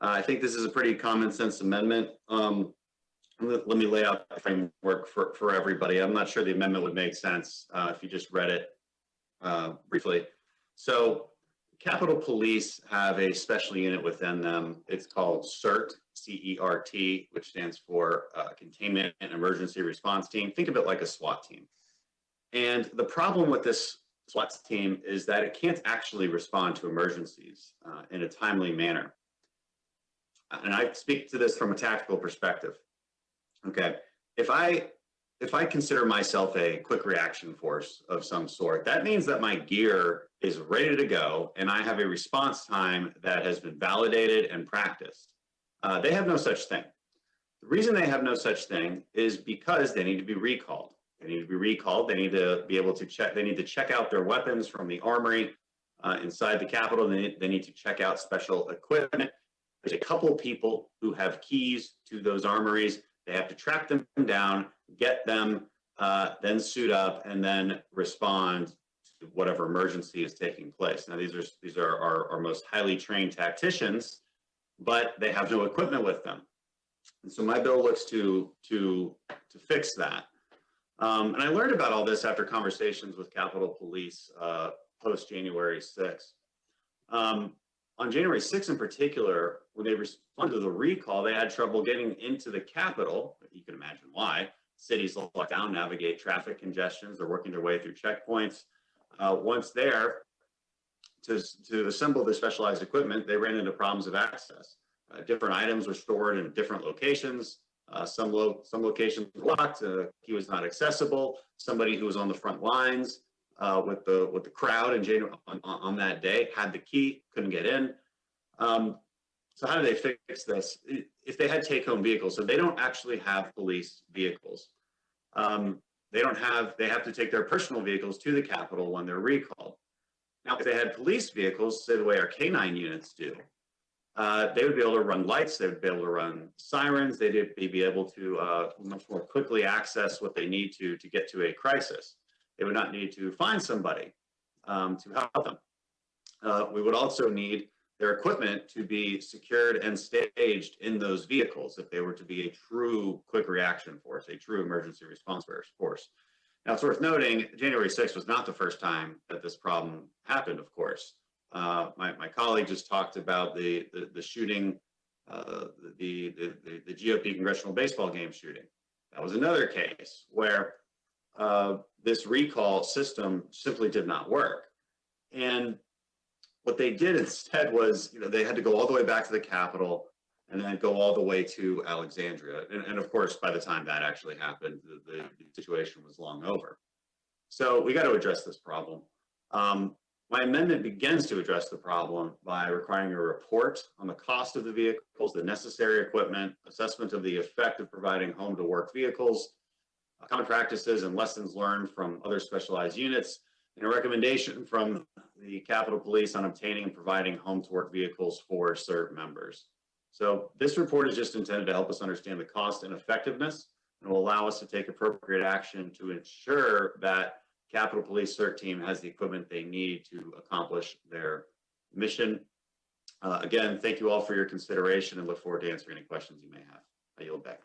I think this is a pretty common sense amendment. Let me lay out the framework for everybody. I'm not sure the amendment would make sense if you just read it briefly. So Capitol Police have a special unit within them. It's called CERT, C-E-R-T, which stands for Containment and Emergency Response Team. Think of it like a SWAT team. And the problem with this SWAT team is that it can't actually respond to emergencies in a timely manner. And I speak to this from a tactical perspective. Okay, if I consider myself a quick reaction force of some sort, that means that my gear is ready to go and I have a response time that has been validated and practiced. They have no such thing. The reason they have no such thing is because they need to be recalled. They need to be recalled. They need to be able to check. They need to check out their weapons from the armory inside the Capitol. They need to check out special equipment. There's a couple people who have keys to those armories. They have to track them down, get them, then suit up, and then respond to whatever emergency is taking place. Now, these are our most highly trained tacticians, but they have no equipment with them. And so my bill looks to fix that. And I learned about all this after conversations with Capitol Police post January 6th. On January 6th in particular, when they responded to the recall, they had trouble getting into the Capitol. You can imagine why. Cities locked down, navigate traffic congestions. They're working their way through checkpoints. Once there, to assemble the specialized equipment, they ran into problems of access. Different items were stored in different locations. Some locations were locked. He was not accessible. Somebody who was on the front lines with the crowd in January on that day had the key, couldn't get in. So how do they fix this? If they had take-home vehicles, so they don't actually have police vehicles. They have to take their personal vehicles to the Capitol when they're recalled. Now, if they had police vehicles, say the way our K-9 units do, they would be able to run lights, they would be able to run sirens, they'd be able to much more quickly access what they need to get to a crisis. They would not need to find somebody to help them. We would also need their equipment to be secured and staged in those vehicles if they were to be a true quick reaction force, a true emergency response force. Now, it's worth noting, January 6th was not the first time that this problem happened, of course. My colleague just talked about the shooting, the GOP congressional baseball game shooting. That was another case where this recall system simply did not work. And what they did instead was, they had to go all the way back to the Capitol and then go all the way to Alexandria. And of course, by the time that actually happened, the situation was long over. So we got to address this problem. My amendment begins to address the problem by requiring a report on the cost of the vehicles, the necessary equipment, assessment of the effect of providing home-to-work vehicles, common practices and lessons learned from other specialized units, and a recommendation from the Capitol Police on obtaining and providing home-to-work vehicles for CERT members. So this report is just intended to help us understand the cost and effectiveness and will allow us to take appropriate action to ensure that Capitol Police CERT team has the equipment they need to accomplish their mission. Again, thank you all for your consideration and look forward to answering any questions you may have. I yield back.